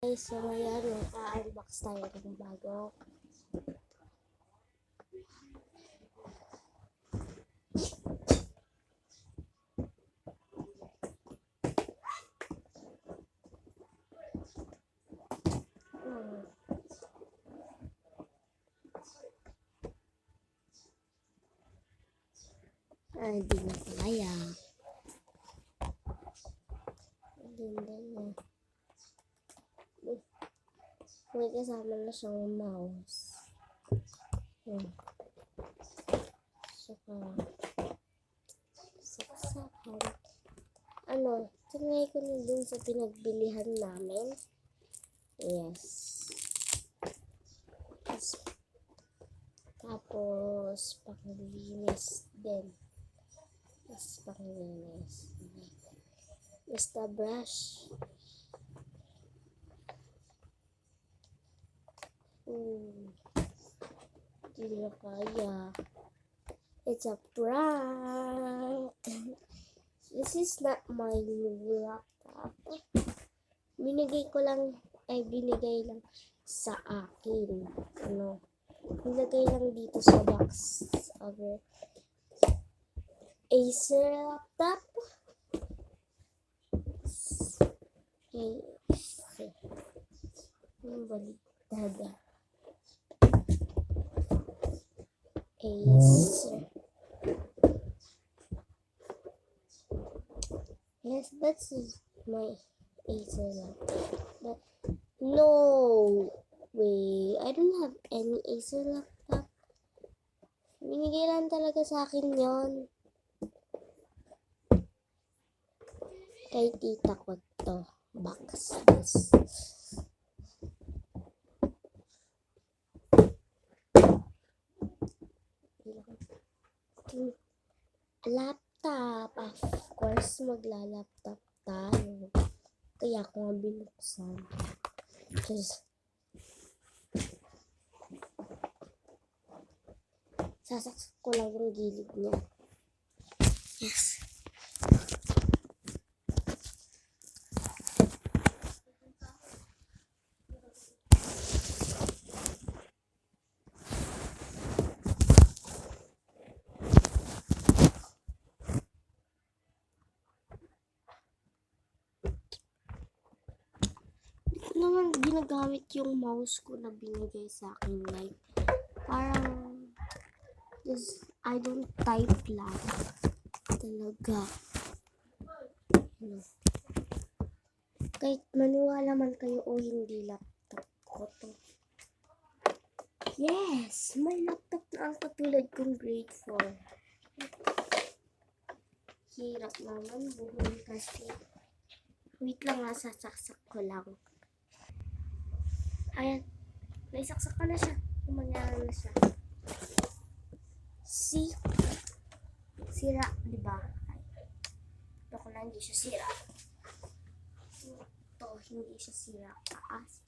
Guys, so ngayon, unbox tayo ng bago. Ay, di na kaya. Ganda niya. May kasama na siyang mouse. Saka, saksakan. Tinry ko na dun sa pinagbilihan namin. Yes. Tapos, panglinis din. Basta brush. Hindi na kaya. It's a prank. This is not my laptop. Binigay lang sa akin. Nilagay lang dito sa box. Acer laptop. Acer. Yung baliktad. Acer. Yes, that's my Acer laptop. But no way. I don't have any Acer laptop. Binigay lang talaga sa akin yon. Kay tita ko to. Box. Laptop. Of course, magla-laptop tayo. Kaya ako nga binuksan. Sasaksak ko lang yung gilid niya. Yes. Naman ginagamit yung mouse ko na binigay sa akin, like parang I don't type lang talaga. Kahit maniwala man kayo o hindi, laptop ko to. Yes, may laptop na ang katulad kong grade 4. Hirap naman buhay kasi. Wait lang, sasaksak ko lang. Ayan, naisaksak ko na siya. Umangyari na siya. See? Sira, diba? Ito ko na hindi siya sira. Ito, hindi siya sira. Taas.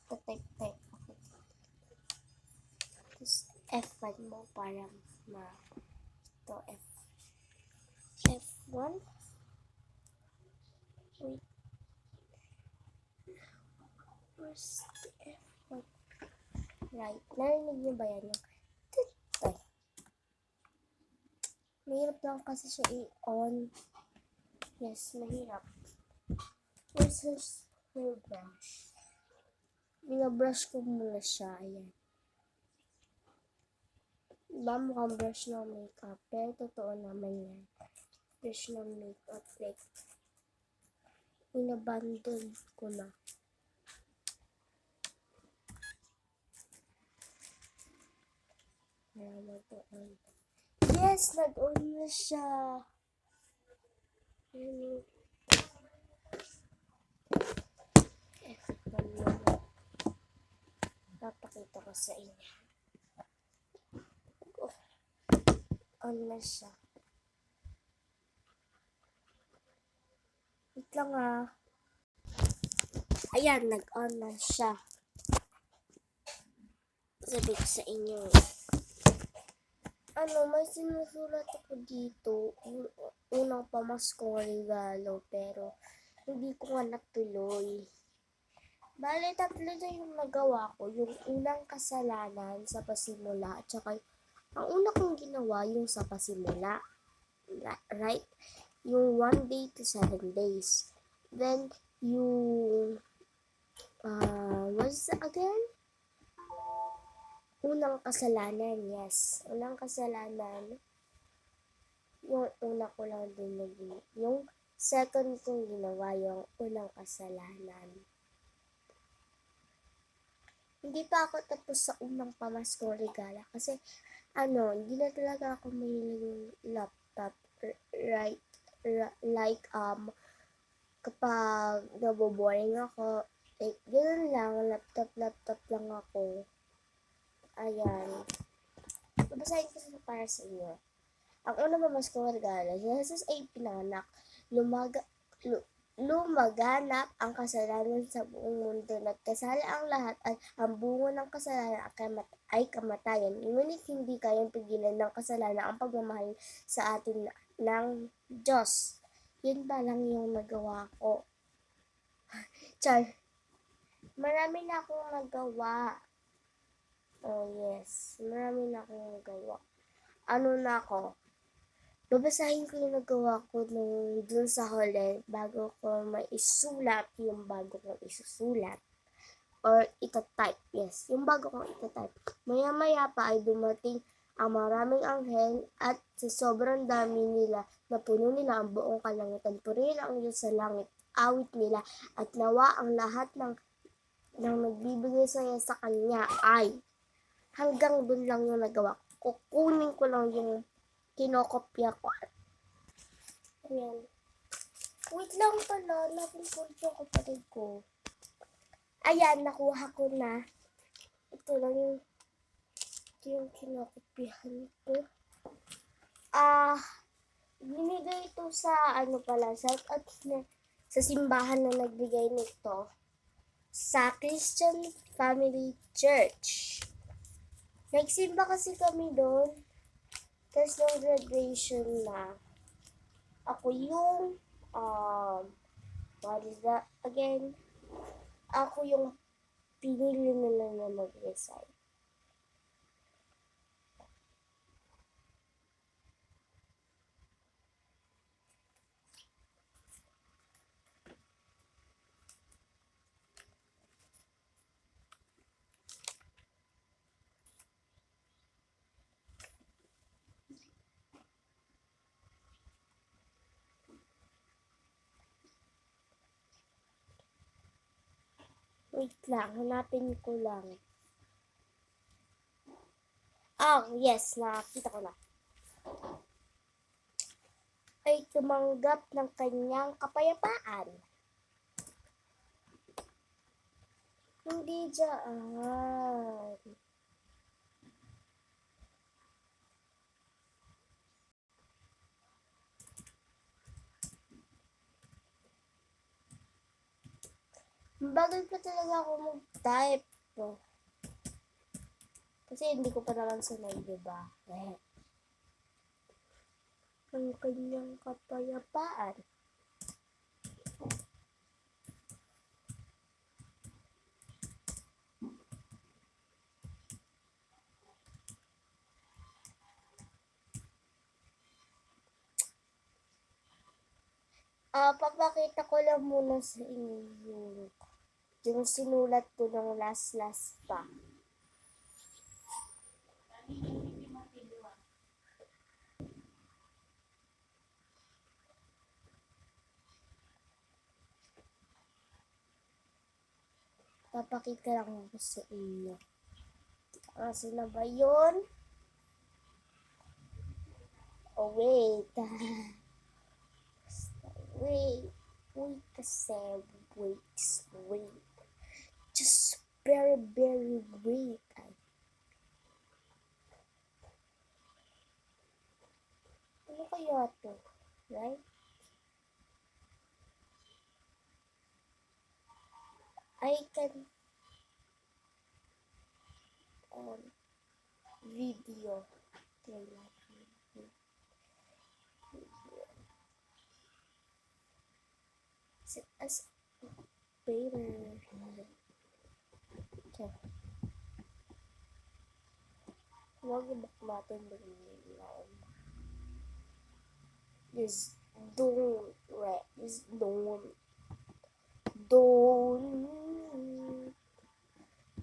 Type. Tapos F1 mo para ito F1. Wait. Where's the F1? Right. Narinig niyo ba yan? Mahirap lang kasi siya i-on. Yes, mahirap. Where's her brush? Binabrush ko muna siya. Ayan. Diba mukhang brush ng makeup? Pero totoo naman yan. Brush ng makeup. Like, inabandon ko na. Yes, nag-on na siya. Papakita ko sa inyo. On na siya. Wait lang Ayan, nag-on na siya. Sabi ko sa inyo. may sinusulat ako dito. Unang pamaskong regalo, pero hindi ko nga natuloy. Bale, 3 na yung nagawa ko. Yung unang kasalanan sa pasimula, at saka ang una kong ginawa yung sa pasimula. Right? Yung 1 day to 7 days. Then, yung, what's that again? Unang kasalanan, yes. Unang kasalanan, yung una ko lang din naging, yung second kong ginawa, yung unang kasalanan. Hindi pa ako tapos sa unang pamaskong regala kasi, hindi na talaga ako mahilig yung laptop, right? Like, kapag naboboring ako, ganoon lang, laptop lang ako. Ayan. Babasahin ko sa para sa inyo. Ang unang pamaskong regalo, si Jesus ay pinanganak. Lumaganap ang kasalanan sa buong mundo. Nagkasala ang lahat at ang bungo ng kasalanan ay kamatayan. Ngunit hindi kayang pigilan ng kasalanan ang pagmamahal sa atin ng Diyos. Yun ba lang yung nagawa ko? Char. Marami na akong nagawa. Oh yes, marami na akong nagawa. Ano na ako? Babasahin ko yung nagawa ko dun sa huli bago ko maisulat yung bago kong isusulat. Or itatype. Yes, yung bago kong itatype. Maya-maya pa ay dumating ang maraming anghel at sa sobrang dami nila napuno nila ang buong kalangitan. Purihin ang Diyos sa langit, awit nila at nawa ang lahat ng nagbibigay saya sa Kanya ay hanggang dun lang yung nagawa. Kukunin ko lang yung kinokopya ko. Ayan. Wait lang pala, napunod yung kapatid ko. Ayan, nakuha ko na. Ito lang yung kinokopyahan ko. Binigay ito sa sa simbahan na nagbigay nito sa Christian Family Church. Nagsimba kasi kami doon. Tapos nung graduation na, ako yung, what is that again? Ako yung pinili nila na mag-resign. Wait lang, hanapin ko lang. Yes, nakita ko na. Ay tumanggap ng kanyang kapayapaan. Hindi dyan. Bagal pa talaga ako mag-type. Kasi hindi ko pa naman sanay, diba? Ang kanyang kapayapaan. Papakita ko lang muna sa inyo yung sinulat ko ng last pa. Papakita lang ko sa inyo. Kasi na ba yun? Oh, wait. Wait kasi. Wait. Just very wait. Ano kaya to? Right? I can video. Sit as paper. Okay. Huwag ibak natin bigyan. Just don't, right? Just don't.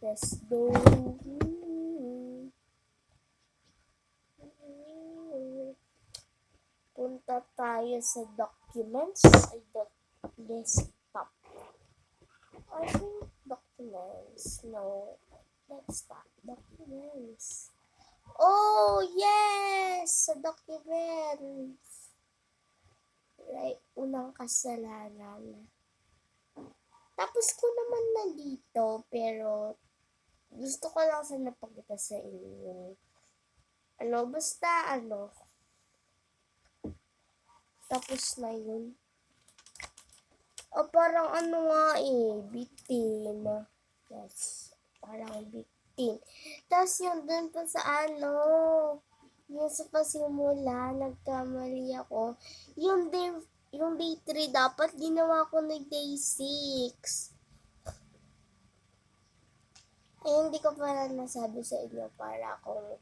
Yes, don't. Punta tayo sa documents. Ay, desktop. I think documents. No. Desktop. Documents. Oh, yes! Sa documents. Right. Unang kasalanan. Tapos ko naman na dito, pero gusto ko lang sana pakita sa inyo. Basta tapos na yun. O parang nga victim. Yes, parang victim. Tapos yun dun pa sa yung sa pasimula, nagkamali ako. Yung day 3, dapat ginawa ko na day 6. Hindi ko pala nasabi sa inyo para akong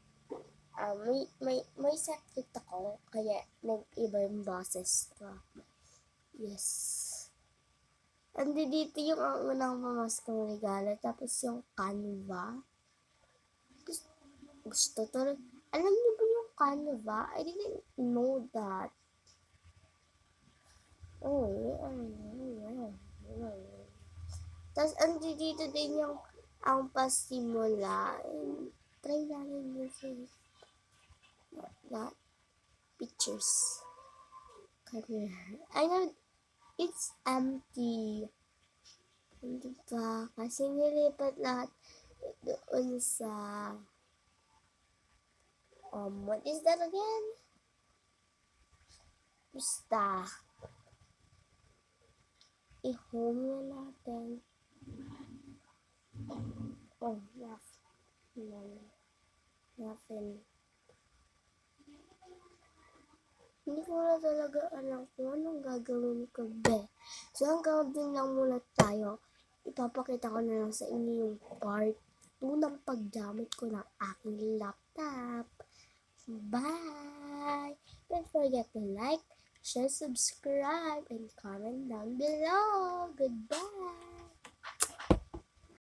may sakit ako, kaya nag-iba yung boses ko. Yes. Andi dito yung ang unang pamaskong regalo, tapos yung Canva. Gusto to. Alam niyo ba yung Canva? I didn't know that. Tapos andi dito din yung ang pasimula. Try namin yun sa that pictures. I know it's empty. Hindi ba? Kasi nilipat lahat doon sa what is that again? Basta i-home na natin. Oh, nothing. Hindi ko na talaga alam kung anong gagawin ko, be. So, hanggang din lang muna tayo. Ipapakita ko na lang sa inyo yung part 2 ng paggamit ko ng aking laptop. Bye! Don't forget to like, share, subscribe, and comment down below. Goodbye!